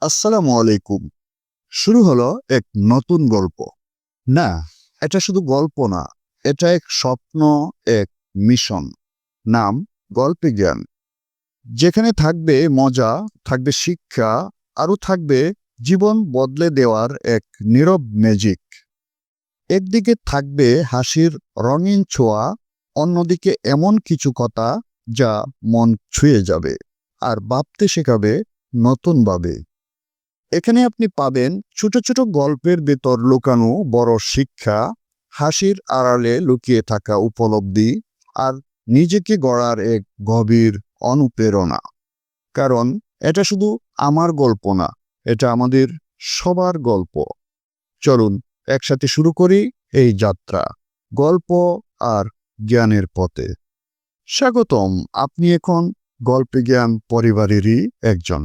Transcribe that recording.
আসসালামু আলাইকুম। শুরু হলো এক নতুন গল্প। না, এটা শুধু গল্প না, এটা এক স্বপ্ন, এক মিশন। নাম গল্পে জ্ঞান। যেখানে থাকবে মজা, থাকবে শিক্ষা, আরও থাকবে জীবন বদলে দেওয়ার এক নীরব ম্যাজিক। একদিকে থাকবে হাসির রঙিন ছোঁয়া, অন্যদিকে এমন কিছু কথা যা মন ছুঁয়ে যাবে আর ভাবতে শেখাবে নতুনভাবে। এখানে আপনি পাবেন ছোট ছোট গল্পের ভেতর লুকানো বড় শিক্ষা, হাসির আড়ালে লুকিয়ে থাকা উপলব্ধি, আর নিজেকে গড়ার এক গভীর অনুপ্রেরণা। কারণ এটা শুধু আমার গল্প না, এটা আমাদের সবার গল্প। চলুন একসাথে শুরু করি এই যাত্রা, গল্প আর জ্ঞানের পথে। স্বাগতম। আপনি এখন গল্পে জ্ঞান পরিবারেরই একজন।